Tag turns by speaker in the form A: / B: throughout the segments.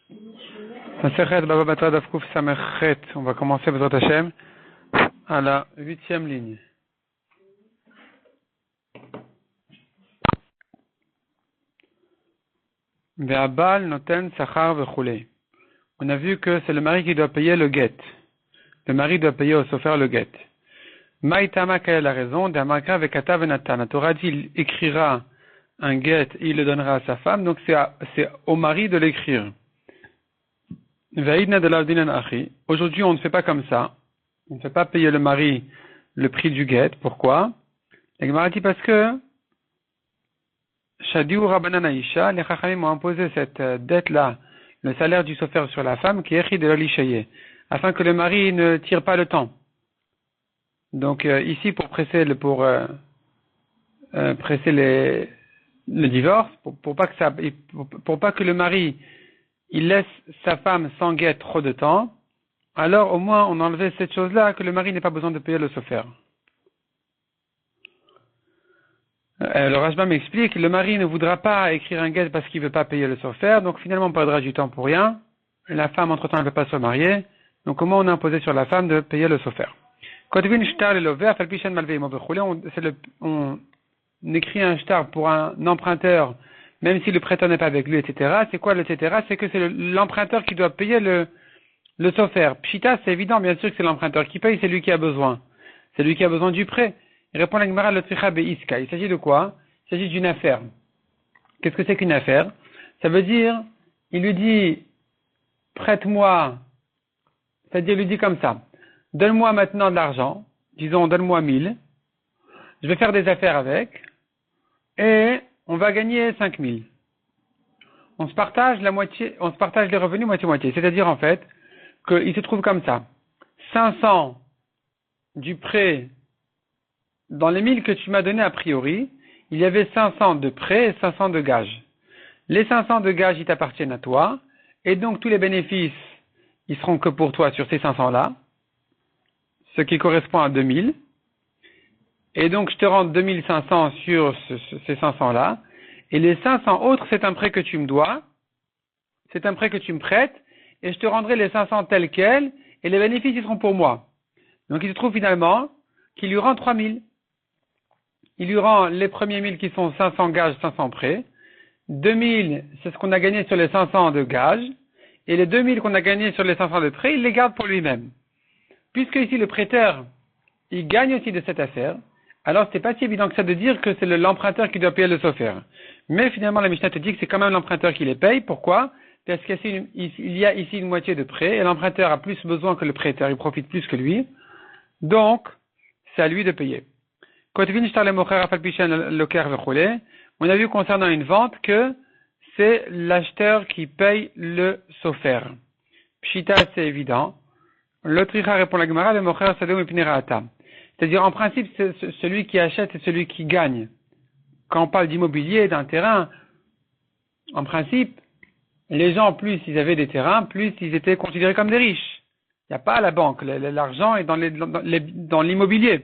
A: Masechet Baba Batra Daf Kuf Samechet. On va commencer Bezrat Hashem à la 8e ligne. Ve'abal noten sachar vechulei. On a vu que c'est le mari qui doit payer le get. Le mari doit payer au sofer le get. Maïtama, quelle est la raison? D'Amaka vekata venatan. La Torah dit il écrira un get et il le donnera à sa femme, donc c'est au mari de l'écrire. Ve'idna de l'avdinan achi. Aujourd'hui, on ne fait pas comme ça. On ne fait pas payer le mari le prix du get. Pourquoi? La Gemara dit parce que Shadiou Rabbanan Aisha, les Chachamim ont imposé cette dette-là, le salaire du sofer sur la femme, qui est écrit de l'Olishaye, afin que le mari ne tire pas le temps. Donc ici, pour presser le divorce, pour pas que le mari il laisse sa femme sans guet trop de temps, alors au moins on enlevait cette chose-là, que le mari n'ait pas besoin de payer le sofer. Le Rashba m'explique, le mari ne voudra pas écrire un guet parce qu'il ne veut pas payer le sofer, donc finalement on perdra du temps pour rien. La femme entre-temps ne veut pas se marier, donc comment on a imposé sur la femme de payer le sofer? On écrit un shtar pour un emprunteur, même si le prêteur n'est pas avec lui, etc. C'est quoi le etc.? C'est que c'est l'emprunteur qui doit payer le sofer. Pshita, c'est évident, bien sûr que c'est l'emprunteur qui paye, c'est lui qui a besoin. C'est lui qui a besoin du prêt. Il répond la Gemara, le tricha beiska. Il s'agit de quoi? Il s'agit d'une affaire. Qu'est-ce que c'est qu'une affaire? Ça veut dire, il lui dit, prête-moi, c'est-à-dire, il lui dit comme ça, donne-moi maintenant de l'argent, disons, donne-moi 1000, je vais faire des affaires avec, et on va gagner 5000. On se partage la moitié, on se partage les revenus moitié-moitié. C'est-à-dire, en fait, qu'il se trouve comme ça. 500 du prêt, dans les 1000 que tu m'as donné a priori, il y avait 500 de prêt et 500 de gage. Les 500 de gage, ils t'appartiennent à toi, et donc tous les bénéfices, ils seront que pour toi sur ces 500-là, ce qui correspond à 2000. Et donc je te rends 2500 sur ces 500-là, et les 500 autres, c'est un prêt que tu me dois, c'est un prêt que tu me prêtes, et je te rendrai les 500 tels quels, et les bénéfices, ils seront pour moi. Donc il se trouve finalement qu'il lui rend 3000. Il lui rend les premiers 1000 qui sont 500 gages, 500 prêts. 2000, c'est ce qu'on a gagné sur les 500 de gages. Et les 2000 qu'on a gagné sur les 500 de prêts, il les garde pour lui-même. Puisque ici le prêteur, il gagne aussi de cette affaire, alors c'est pas si évident que ça de dire que c'est l'emprunteur qui doit payer le sofer. Mais finalement la Mishnah te dit que c'est quand même l'emprunteur qui les paye. Pourquoi? Parce qu'il y a ici une moitié de prêt, et l'emprunteur a plus besoin que le prêteur, il profite plus que lui. Donc, c'est à lui de payer. On a vu concernant une vente que c'est l'acheteur qui paye le sofer. Pshita, c'est évident. Le tricha répond la Gemara, le mocher sadom ipneraata. C'est-à-dire, en principe, c'est celui qui achète, c'est celui qui gagne. Quand on parle d'immobilier, d'un terrain, en principe, les gens, plus ils avaient des terrains, plus ils étaient considérés comme des riches. Il n'y a pas à la banque. L'argent est dans l'immobilier.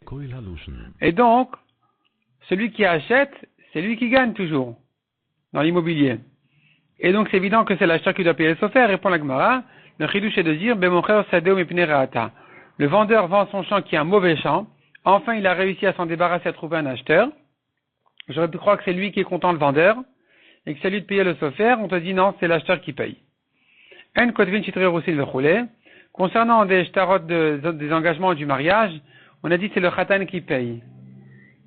A: Et donc, celui qui achète, c'est lui qui gagne toujours dans l'immobilier. Et donc, c'est évident que c'est l'acheteur qui doit payer le sofer. Répond la Gemara. Le chidouche est de dire, le vendeur vend son champ qui est un mauvais champ. Enfin, il a réussi à s'en débarrasser, à trouver un acheteur. J'aurais pu croire que c'est lui qui est content, le vendeur, et que c'est lui de payer le sofer. On te dit non, c'est l'acheteur qui paye. Concernant des shtarot des engagements du mariage, on a dit c'est le khatan qui paye.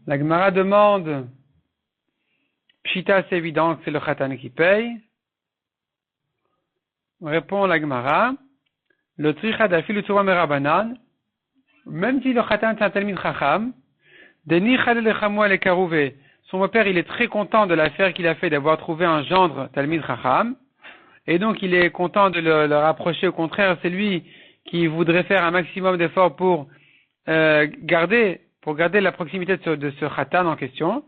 A: La Gemara demande, Pshita, c'est évident que c'est le khatan qui paye. Répond la Gemara, le tricha d'afil utzura merabanan, même si le khatan c'est un talmid chacham, deni chale lechamou le karouvé, son père il est très content de l'affaire qu'il a fait d'avoir trouvé un gendre talmid chacham, et donc il est content de le rapprocher. Au contraire, c'est lui qui voudrait faire un maximum d'efforts pour garder la proximité de ce khatan en question.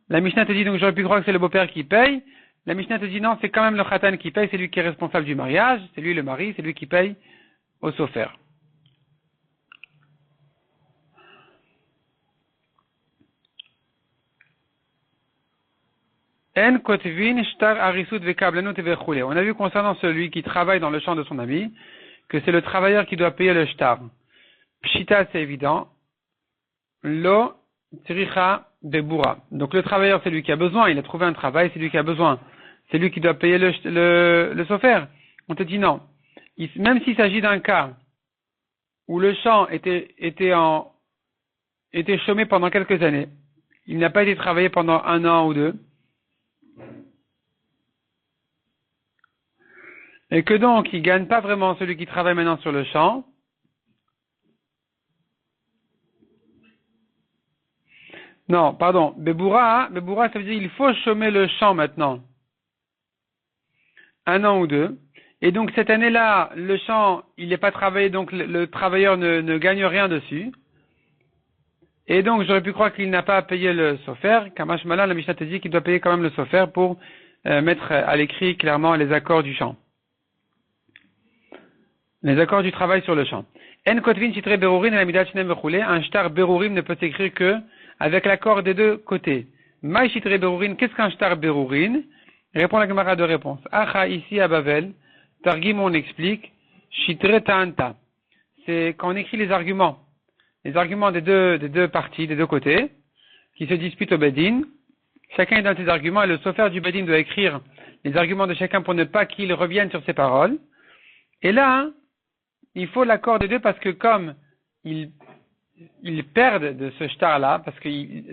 A: La Mishnah te dit donc j'aurais pu croire que c'est le beau-père qui paye. La Mishnah te dit non, c'est quand même le khatan qui paye, c'est lui qui est responsable du mariage, c'est lui le mari, c'est lui qui paye au sofer. En kotvin shtar arisut vekablanut vechule. On a vu concernant celui qui travaille dans le champ de son ami, que c'est le travailleur qui doit payer le shtar. Pshita, c'est évident. Lo tricha beboura. Donc le travailleur, c'est lui qui a besoin, il a trouvé un travail, c'est lui qui a besoin. C'est lui qui doit payer le sofer. On te dit non. Même s'il s'agit d'un cas où le champ était chômé pendant quelques années, il n'a pas été travaillé pendant 1 an ou 2, et que donc il gagne pas vraiment celui qui travaille maintenant sur le champ, non, pardon, Beboura, ça veut dire il faut chômer le champ maintenant. 1 an ou 2. Et donc cette année-là, le champ, il n'est pas travaillé, donc le travailleur ne gagne rien dessus. Et donc j'aurais pu croire qu'il n'a pas à payer le sofer. Kamash Mala, la Mishnah te dit qu'il doit payer quand même le sofer pour mettre à l'écrit clairement les accords du champ. Les accords du travail sur le champ. En kotvin chitre berurin la midat shnem vechule. Un shtar berurim ne peut s'écrire que avec l'accord des deux côtés. Maï chitre berurin, qu'est-ce qu'un shtar berurin? Répond la Gemara de réponse. Acha, ici à Bavel, Targim on explique, chitre ta'anta. C'est quand on écrit les arguments des deux parties, des deux côtés, qui se disputent au Bedin. Chacun donne ses arguments et le sofer du Bedin doit écrire les arguments de chacun pour ne pas qu'il revienne sur ses paroles. Et là, il faut l'accord des deux parce que comme ils perdent de ce shtar-là, parce que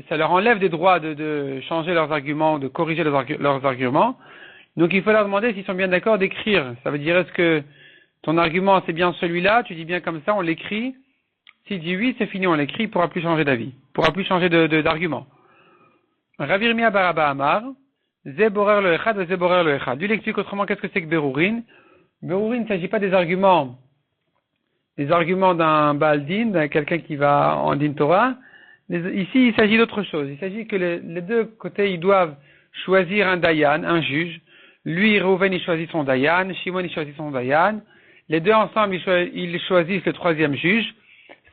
A: ça leur enlève des droits de changer leurs arguments, de corriger leurs arguments, donc il faut leur demander s'ils sont bien d'accord d'écrire. Ça veut dire, est-ce que ton argument c'est bien celui-là, tu dis bien comme ça, on l'écrit. S'il dit oui, c'est fini, on l'écrit, il ne pourra plus changer d'avis, il ne pourra plus changer d'argument. Ravirmia Baraba Amar, Zeborer le Echad, Zeborer le Echad. Lui, il explique autrement qu'est-ce que c'est que Berurin. Berurin, il ne s'agit pas des arguments d'un Baaldin, d'un quelqu'un qui va en Din Torah. Ici, il s'agit d'autre chose. Il s'agit que les deux côtés, ils doivent choisir un Dayan, un juge. Lui, Reuven, il choisit son Dayan, Shimon, il choisit son Dayan. Les deux ensemble, ils choisissent le troisième juge.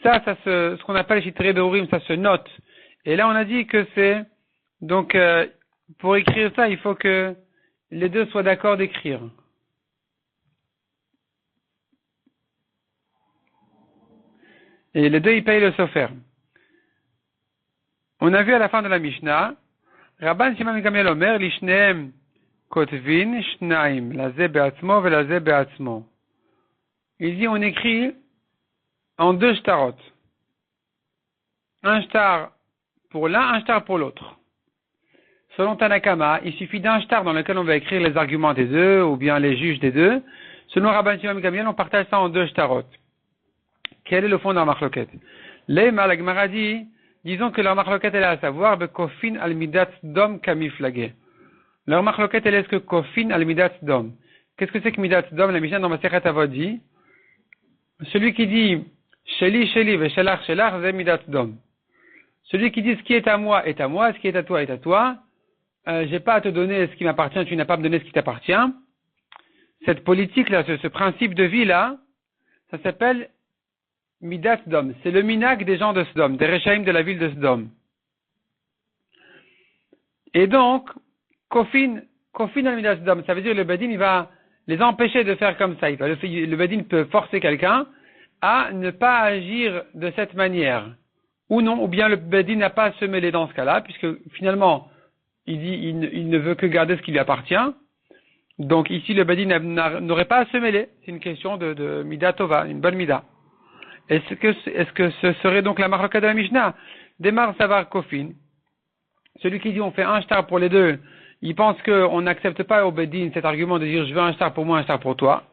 A: Ça, ce qu'on appelle Chitré Berurim, ça se note. Et là, on a dit que c'est, donc, pour écrire ça, il faut que les deux soient d'accord d'écrire. Et les deux, ils payent le sofer. On a vu à la fin de la Mishnah, Rabban Shimon Gamliel Omer, Lishneem Kotvin, Shnaim, la Ze Be'atzmo, ve la Ze Be'atzmo. Il dit, on écrit en 2 shtarot. Un shtar pour l'un, un shtar pour l'autre. Selon Tanakama, il suffit d'un shtar dans lequel on va écrire les arguments des deux, ou bien les juges des deux. Selon Rabban Shimon Gamliel, on partage ça en 2 shtarot. Quel est le fond de leur marloquette? Leima, la Gemara dit, disons que leur marloquette est là à savoir, Kofin al midat dom kamiflagé. Leur marloquette est que Kofin al midat dom. Qu'est-ce que c'est que midat dom? La Mishnah dans Masechet Avot dit, celui qui dit, Sheli, Sheli, ve Shelach, Shelach, c'est midat dom. Celui qui dit, ce qui est à moi, ce qui est à toi, est à toi. J'ai pas à te donner ce qui m'appartient, tu n'as pas à me donner ce qui t'appartient. Cette politique-là, ce principe de vie-là, ça s'appelle Midat Sdom. C'est le minag des gens de Sdom, des Rechaim de la ville de Sdom. Et donc, Kofin al Midat Sdom, ça veut dire que le Bedin, il va les empêcher de faire comme ça. Le Bedin peut forcer quelqu'un à ne pas agir de cette manière. Ou non, ou bien le Bedin n'a pas à se mêler dans ce cas-là, puisque finalement, il dit, il ne veut que garder ce qui lui appartient. Donc ici, le Bedin n'aurait pas à se mêler. C'est une question de Midat Tova, une bonne Midah. Est-ce que ce serait donc la marloquette de la Mishnah? Démarre Savar Kofin. Celui qui dit on fait un shtar pour les deux, il pense qu'on n'accepte pas au Bedin cet argument de dire je veux un shtar pour moi, un shtar pour toi.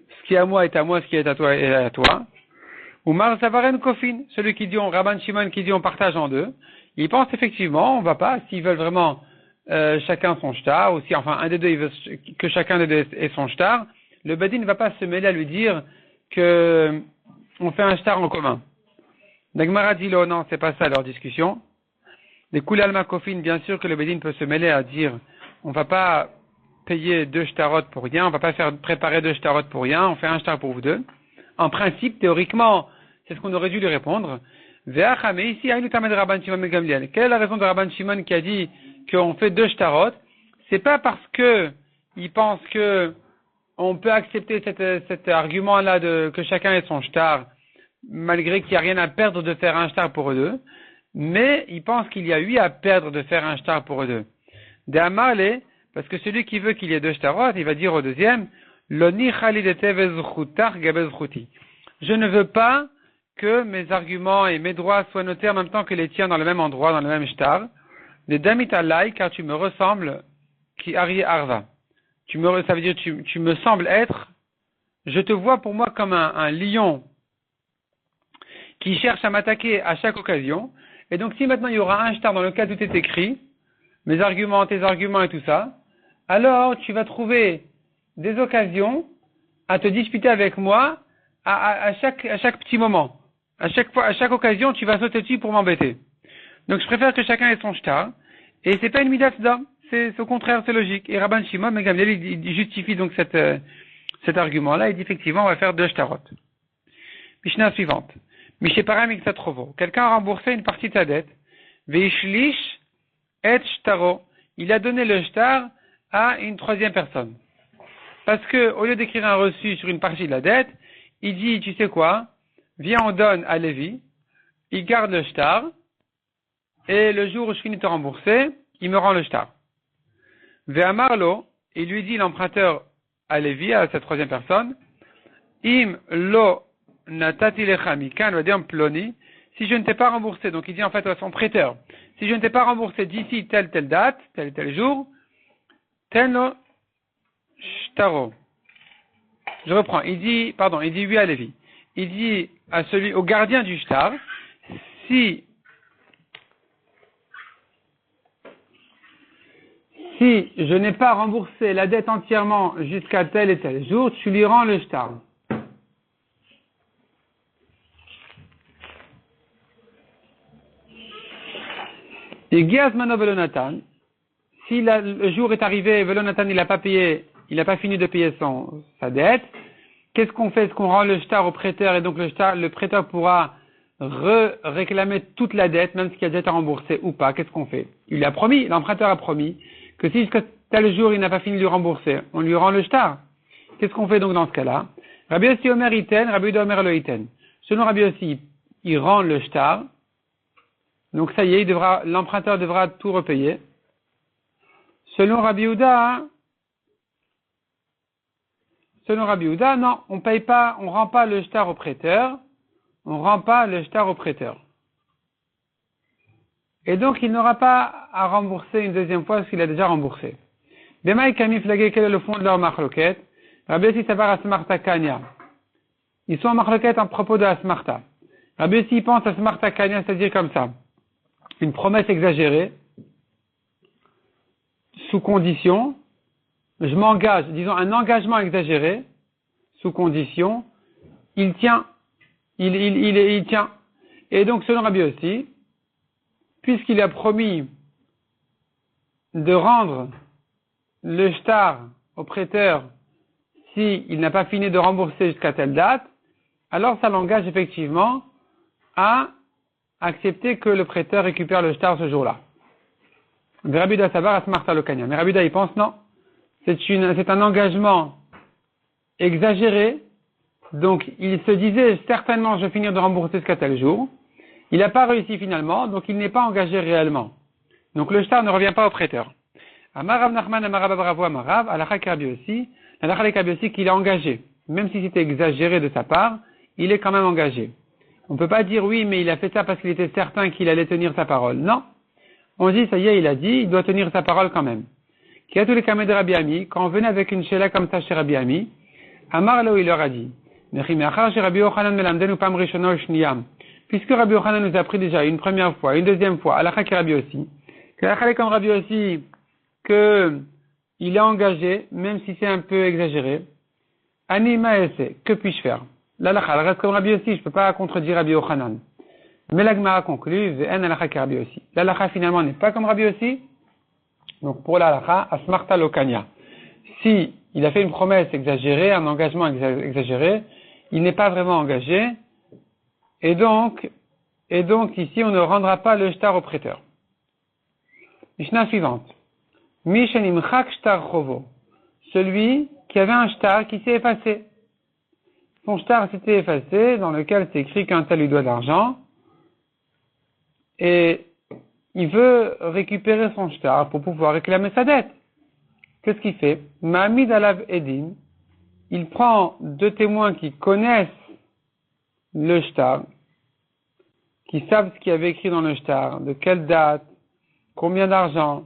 A: Ce qui est à moi est à moi, ce qui est à toi est à toi. Ou Mar Savaren Kofin. Celui qui dit Rabban Shimon qui dit on partage en 2. Il pense effectivement, on va pas, s'ils veulent vraiment chacun son shtar, ou si enfin un des deux il veut que chacun des deux ait son shtar, le Bedin ne va pas se mêler à lui dire que on fait un shtar en commun. Nagmara dit non, c'est pas ça leur discussion. Les Koulal Makofin, bien sûr que le Bedin peut se mêler à dire on va pas payer 2 shtarot pour rien, on va pas faire préparer 2 shtarot pour rien, on fait un shtar pour vous deux. En principe, théoriquement, c'est ce qu'on aurait dû lui répondre. Mais ici, quelle est la raison de Rabban Shimon qui a dit qu'on fait 2 shtarot? c'est pas parce que il pense que on peut accepter cet argument-là que chacun ait son shtar, malgré qu'il n'y a rien à perdre de faire un shtar pour eux deux, mais il pense qu'il y a eu à perdre de faire un shtar pour eux deux. De Amarle, parce que celui qui veut qu'il y ait deux shtarot, il va dire au deuxième, Loni chalidete vezchutar gabezchuti. Je ne veux pas que mes arguments et mes droits soient notés en même temps que les tiens dans le même endroit, dans le même shtar. De damit alai, car tu me ressembles, qui ari arva. Ça veut dire tu me sembles être, je te vois pour moi comme un lion qui cherche à m'attaquer à chaque occasion. Et donc si maintenant il y aura un shtar dans le cas où tout est écrit, mes arguments, tes arguments et tout ça, alors tu vas trouver des occasions à te disputer avec moi à chaque petit moment. À chaque occasion, tu vas sauter dessus pour m'embêter. Donc je préfère que chacun ait son shtar. Et c'est pas une midat d'homme. C'est au contraire, c'est logique. Et Rabban Shimon, mais Gamliel, il justifie donc cet argument-là. Il dit effectivement, on va faire deux shtarot. Mishnah suivante. Misheparam Iksatrovo. Quelqu'un a remboursé une partie de sa dette. Veishlish et shtaro. Il a donné le shtar à une troisième personne. Parce que, au lieu d'écrire un reçu sur une partie de la dette, il dit, tu sais quoi? Viens, on donne à Lévi. Il garde le shtar. Et le jour où je finis de te rembourser, il me rend le shtar. Ve'amarlo, il lui dit l'emprunteur à Lévi, à cette troisième personne, im lo natati lecha mikan vadem ploni, si je ne t'ai pas remboursé, donc il dit en fait à son prêteur, si je ne t'ai pas remboursé d'ici telle date, tel jour, tenlo shtaro. Je reprends, il dit oui à Lévi. Il dit au gardien du shtar, si je n'ai pas remboursé la dette entièrement jusqu'à tel et tel jour, tu lui rends le shtar. Et Giazmano Velonatan, si le jour est arrivé, Velonatan il n'a pas fini de payer sa dette, qu'est-ce qu'on fait? Est-ce qu'on rend le shtar au prêteur et donc le prêteur pourra réclamer toute la dette, même ce qui a déjà été remboursé ou pas? Qu'est-ce qu'on fait? L'emprunteur a promis que si jusqu'à tel jour il n'a pas fini de lui rembourser, on lui rend le shtar. Qu'est-ce qu'on fait donc dans ce cas-là? Rabbi Yossi Omer iten, Rabbi Yehuda Omer lo iten. Selon Rabbi Yossi, il rend le shtar. Donc ça y est, l'emprunteur devra tout repayer. Selon Rabbi Yehuda, non, on paye pas, on rend pas le shtar au prêteur. On rend pas le shtar au prêteur. Et donc, il n'aura pas à rembourser une deuxième fois ce qu'il a déjà remboursé. Bema et Kamif Lagé, quel est le fond de leur machloket? Rabbi Yossi Savar Asmarta Kanya. Ils sont en machloket en propos de Asmarta. Rabbi Yossi pense à Asmarta Kanya, c'est-à-dire comme ça. Une promesse exagérée, sous condition, je m'engage, disons un engagement exagéré, sous condition, il tient. Il tient. Et donc, selon Rabbi Yossi, puisqu'il a promis de rendre le shtar au prêteur s'il n'a pas fini de rembourser jusqu'à telle date, alors ça l'engage effectivement à accepter que le prêteur récupère le shtar ce jour-là. Rabbi Yehuda Savar Asmarta Lokanya. Mais Rabbi Yehuda, il pense non. C'est un engagement exagéré. Donc, il se disait certainement je vais finir de rembourser jusqu'à tel jour. Il n'a pas réussi finalement, donc il n'est pas engagé réellement. Donc le shtar ne revient pas au prêteur. Amarav Nachman, Amarav Abravo, Amarav, Alachak Rabbi aussi, Alachak Rabbi aussi qu'il est engagé. Même si c'était exagéré de sa part, il est quand même engagé. On ne peut pas dire oui, mais il a fait ça parce qu'il était certain qu'il allait tenir sa parole. Non. On dit, ça y est, il a dit, il doit tenir sa parole quand même. Qui a tous les camés de Rabbi Ami, quand on venait avec une shela comme ça chez Rabbi Ami, Amar là où il leur a dit, puisque Rabbi Yochanan nous a pris déjà une première fois, une deuxième fois, Alakha qui Rabbi aussi, que comme Rabbi aussi, que il est engagé, même si c'est un peu exagéré, Anima esse, que puis-je faire? L'Alakha, elle reste comme Rabbi aussi, je ne peux pas contredire Rabbi Yochanan. Mais l'Agmara conclut, V'en Alakha qui Rabbi aussi. L'Alakha finalement n'est pas comme Rabbi aussi, donc pour l'Alakha, Asmarta Lokanya. Si il a fait une promesse exagérée, un engagement exagéré, il n'est pas vraiment engagé, et donc ici on ne rendra pas le shtar au prêteur. Mishnah suivante. Mishenimchak shtar chovo. Celui qui avait un shtar qui s'est effacé. Son shtar s'était effacé, dans lequel c'est écrit qu'un tel lui doit de l'argent. Et il veut récupérer son shtar pour pouvoir réclamer sa dette. Qu'est-ce qu'il fait? Ma'amid alav edim. Il prend deux témoins qui connaissent le shtar, qui savent ce qu'il y avait écrit dans le shtar, de quelle date, combien d'argent,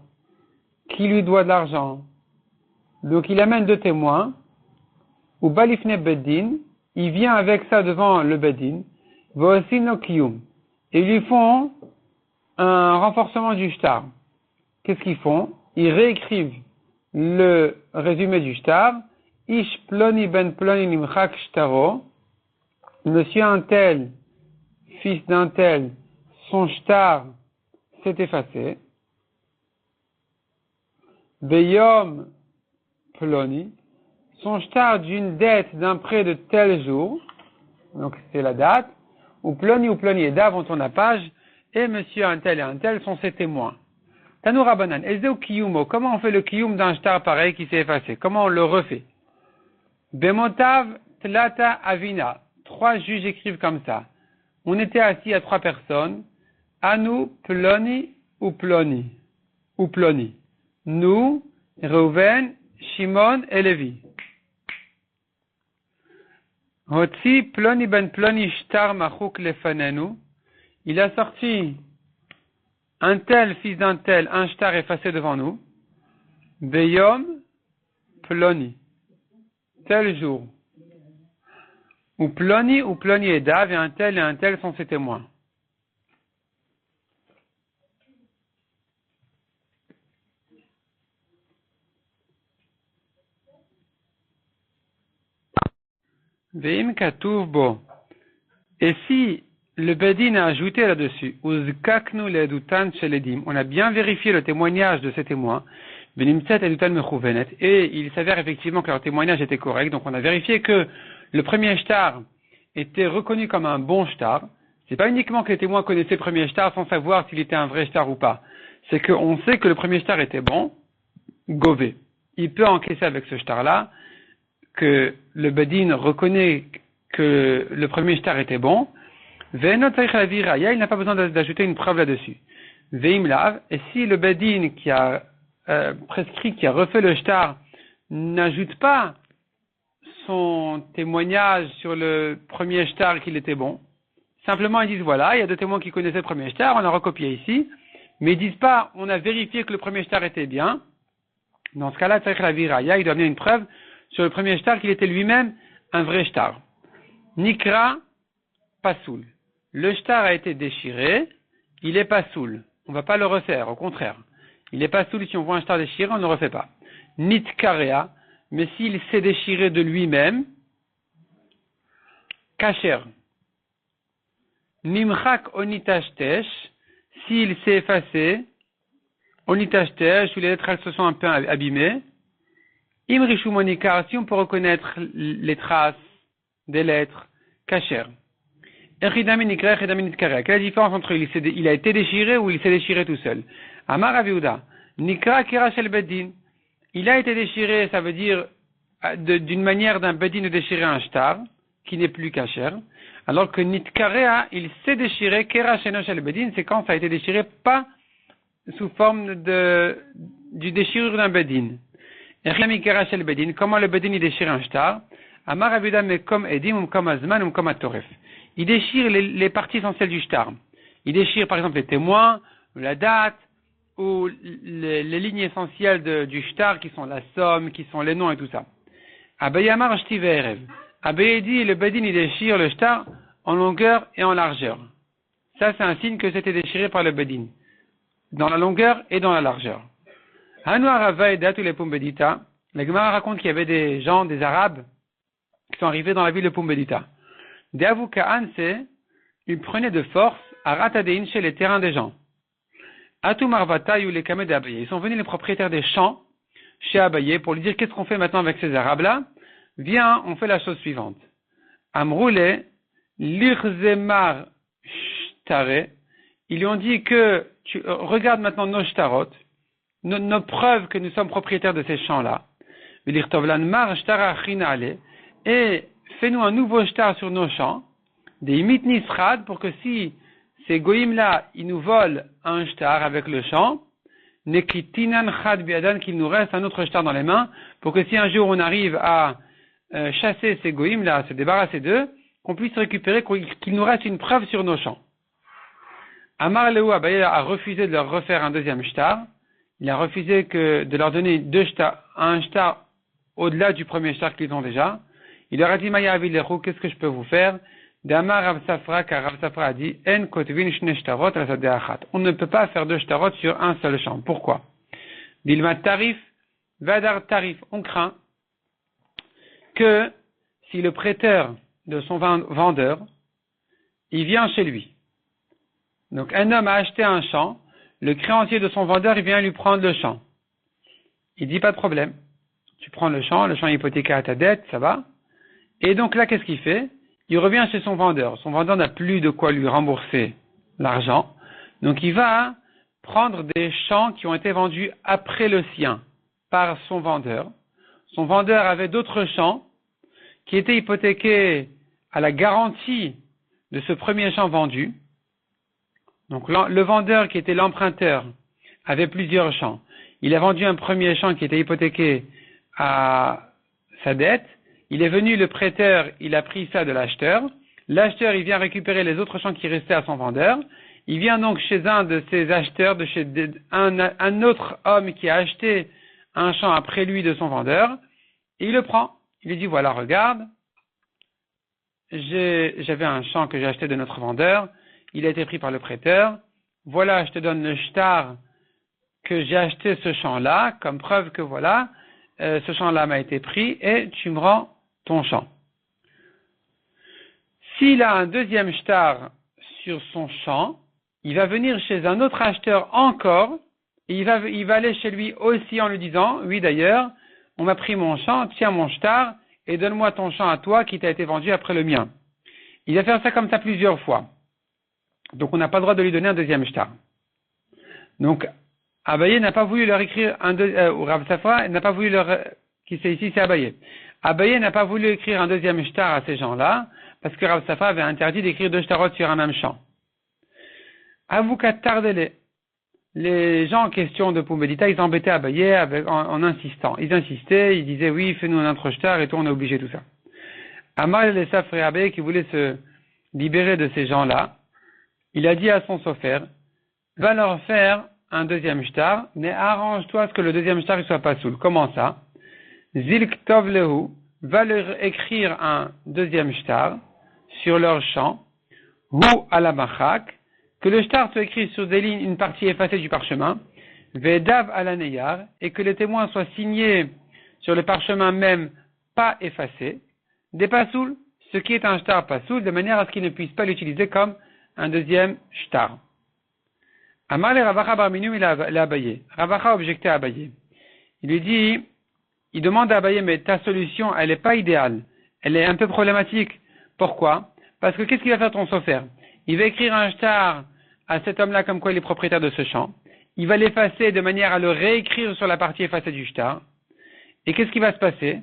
A: qui lui doit de l'argent. Donc il amène deux témoins, ou balifne beddin, il vient avec ça devant le beddin, voici no kiyum, et ils lui font un renforcement du shtar. Qu'est-ce qu'ils font? Ils réécrivent le résumé du shtar, ish ploni ben ploni nimchak shtaro, monsieur un tel, fils d'un tel, son shtar s'est effacé. Beyom ploni, son shtar d'une dette d'un prêt de tel jour, donc c'est la date, ou ploni et dav, on tourne la page, et monsieur un tel et un tel sont ses témoins. Tanou Rabbanan, Ezdeu kiyumo, comment on fait le kiyum d'un shtar pareil qui s'est effacé? Comment on le refait? Bemotav tlata avina, trois juges écrivent comme ça. On était assis à trois personnes, Anu, ploni ou ploni, ou ploni. Nous, Reuven, Shimon et Lévi. Hotzi ploni ben ploni shtar machuk lefanenu. Il a sorti un tel, fils d'un tel, un shtar effacé devant nous. Beyom ploni. Tel jour. Ou ploni et dav, et un tel sont ses témoins. Veim katuv bo. Et si le Bedin a ajouté là-dessus, uzkaknu ledutan sheledim, on a bien vérifié le témoignage de ces témoins, benimtset edutan mechouvenet, et il s'avère effectivement que leur témoignage était correct, donc on a vérifié que le premier shtar était reconnu comme un bon shtar. C'est pas uniquement que les témoins connaissaient le premier shtar sans savoir s'il était un vrai shtar ou pas. C'est qu'on sait que le premier shtar était bon, gové. Il peut encaisser avec ce shtar-là, que le Bedin reconnaît que le premier shtar était bon, Ve'enot tzarich lavir raya, il n'a pas besoin d'ajouter une preuve là-dessus. Ve'im lav, et si le Bedin qui a prescrit, qui a refait le shtar, n'ajoute pas son témoignage sur le premier shtar qu'il était bon, simplement ils disent voilà, il y a deux témoins qui connaissaient le premier shtar, on l'a recopié ici, mais ils disent pas on a vérifié que le premier shtar était bien. Dans ce cas-là, tzarich lavir raya, il doit amener une preuve sur le premier shtar qu'il était lui-même un vrai shtar. Nikra pasoul. Le shtar a été déchiré, il est pasoul. On ne va pas le refaire, au contraire. Il est pasoul, si on voit un shtar déchiré, on ne le refait pas. Nitkarea, mais s'il s'est déchiré de lui-même, kacher. Nimchak onitachtesh, s'il s'est effacé, onitachtesh, où les lettres elles se sont un peu abîmées, imrishu monikar, si on peut reconnaître les traces des lettres, kacher. Quelle est la différence entre il a été déchiré ou il s'est déchiré tout seul? Amar Aviuda, Nikra Kera Shel Bedin. Il a été déchiré, ça veut dire d'une manière d'un Bedin de déchirer un shtar, qui n'est plus kasher, alors que Nitkarea, il s'est déchiré, Kera Shel Bedin, c'est quand ça a été déchiré, pas sous forme du déchirure d'un Bedin. Kera Shel Bedin, comment le Bedin il déchire un shtar? Amar Aviuda, mais comme Edim, comme Azman, comme Atoref. Il déchire les parties essentielles du shtar. Il déchire par exemple les témoins, la date, ou les lignes essentielles du shtar, qui sont la somme, qui sont les noms et tout ça. Abaye Amar Shti Ve'erev. Abaye dit, le Bedin il déchire le shtar en longueur et en largeur. Ça c'est un signe que c'était déchiré par le Bedin, dans la longueur et dans la largeur. Hanu Arava et Datu le Pumbedita. La Gemara raconte qu'il y avait des gens, des Arabes, qui sont arrivés dans la ville de Pumbedita. Deavuka Anse, il prenait de force à Ratadein chez les terrains des gens. Atumarvata ou les Kamed d'Abaye. Ils sont venus les propriétaires des champs chez Abaye pour lui dire qu'est-ce qu'on fait maintenant avec ces Arabes-là? Viens, on fait la chose suivante. Amroule, Lirzemar Shtare, ils lui ont dit que tu regardes maintenant nos shtarot, nos preuves que nous sommes propriétaires de ces champs-là. Et fais-nous un nouveau shtar sur nos champs, des imit nisrad, pour que si ces goïms-là, ils nous volent un shtar avec le champ, nekitinan chad biadan, qu'il nous reste un autre shtar dans les mains, pour que si un jour on arrive à chasser ces goïms-là, à se débarrasser d'eux, qu'on puisse récupérer, qu'il nous reste une preuve sur nos champs. Amar Leou Abaye a refusé de leur refaire un deuxième shtar. Il a refusé de leur donner un shtar au-delà du premier shtar qu'ils ont déjà. Il leur a dit, Maya Avileru, qu'est-ce que je peux vous faire? D'Amar Rav Safra, car Rav Safra a dit, En kotvin shne shtarot al sadeh achat. On ne peut pas faire deux shtarot sur un seul champ. Pourquoi? Dilma tarif, vadar tarif. On craint que si le prêteur de son vendeur, il vient chez lui. Donc un homme a acheté un champ, le créancier de son vendeur, il vient lui prendre le champ. Il dit pas de problème. Tu prends le champ est hypothéqué à ta dette, ça va. Et donc là, qu'est-ce qu'il fait? Il revient chez son vendeur. Son vendeur n'a plus de quoi lui rembourser l'argent. Donc il va prendre des champs qui ont été vendus après le sien par son vendeur. Son vendeur avait d'autres champs qui étaient hypothéqués à la garantie de ce premier champ vendu. Donc le vendeur qui était l'emprunteur avait plusieurs champs. Il a vendu un premier champ qui était hypothéqué à sa dette. Il est venu, le prêteur, il a pris ça de l'acheteur. L'acheteur, il vient récupérer les autres champs qui restaient à son vendeur. Il vient donc chez un de ses acheteurs, un autre homme qui a acheté un champ après lui de son vendeur, et il le prend. Il lui dit, voilà, regarde, j'avais un champ que j'ai acheté de notre vendeur, il a été pris par le prêteur, voilà, je te donne le shtar que j'ai acheté ce champ-là, comme preuve que voilà, ce champ-là m'a été pris, et tu me rends ton champ. S'il a un deuxième shtar sur son champ, il va venir chez un autre acheteur encore, et il va aller chez lui aussi en lui disant, oui d'ailleurs, on m'a pris mon champ, tiens mon shtar, et donne-moi ton champ à toi qui t'a été vendu après le mien. Il va faire ça comme ça plusieurs fois. Donc on n'a pas le droit de lui donner un deuxième shtar. Donc Abaye n'a pas voulu leur écrire ou Rav Safra n'a pas voulu qui c'est ici, c'est Abaye. Abaye n'a pas voulu écrire un deuxième shtar à ces gens-là, parce que Rav Safra avait interdit d'écrire deux shtarot sur un même champ. Avoukat Tardele. Les gens en question de Pumbedita, ils embêtaient Abaye en insistant. Ils insistaient, ils disaient oui, fais-nous un autre shtar et tout, on est obligé tout ça. Amar le Safra Abaye qui voulait se libérer de ces gens-là, il a dit à son sofer, va leur faire un deuxième shtar, mais arrange-toi à ce que le deuxième shtar ne soit pas soul. Comment ça? Zilk Tov Lehu va leur écrire un deuxième shtar sur leur champ, Hu Alamachak, que le shtar soit écrit sur des lignes, une partie effacée du parchemin, Vedav Alaneyar, et que les témoins soient signés sur le parchemin même, pas effacé, des pasoul, ce qui est un shtar pasoul, de manière à ce qu'ils ne puissent pas l'utiliser comme un deuxième shtar. Amar le Ravacha Barminum, il a Abaye. Ravacha objecté à Abaye. Il lui dit, il demande à Abaye, mais ta solution, elle n'est pas idéale. Elle est un peu problématique. Pourquoi? Parce que qu'est-ce qu'il va faire ton sofer? Il va écrire un shtar à cet homme-là comme quoi il est propriétaire de ce champ. Il va l'effacer de manière à le réécrire sur la partie effacée du shtar. Et qu'est-ce qui va se passer?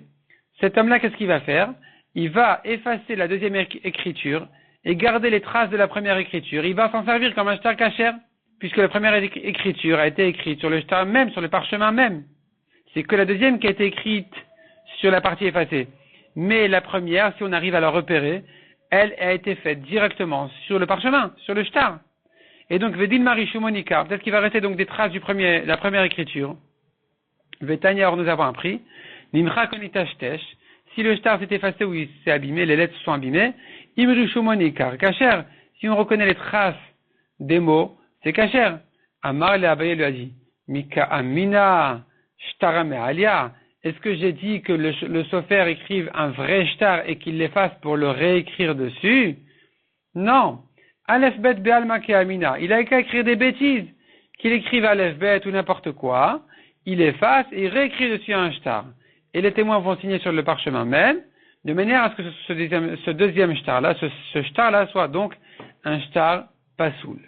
A: Cet homme-là, qu'est-ce qu'il va faire? Il va effacer la deuxième écriture et garder les traces de la première écriture. Il va s'en servir comme un shtar kasher, puisque la première écriture a été écrite sur le shtar même, sur le parchemin même. C'est que la deuxième qui a été écrite sur la partie effacée. Mais la première, si on arrive à la repérer, elle a été faite directement sur le parchemin, sur le shtar. Et donc, Vedin Marishumonika, peut-être qu'il va rester donc des traces la première écriture. Vetanya, or nous avons appris, Nimcha Konitachtesh, si le shtar s'est effacé ou il s'est abîmé, les lettres sont abîmées, Imrishumonika, Kacher, si on reconnaît les traces des mots, c'est Kacher. Amar le Abaye lui a dit, Mika Amina, Shtara Me'alia, est-ce que j'ai dit que le sofer écrive un vrai shtar et qu'il l'efface pour le réécrire dessus? Non. Aleph Bet Be'alma Ke'amina. Il a qu'à écrire des bêtises. Qu'il écrive Aleph Bet ou n'importe quoi, il efface et il réécrit dessus un shtar. Et les témoins vont signer sur le parchemin même, de manière à ce que ce deuxième shtar-là, ce shtar-là soit donc un shtar pasoul.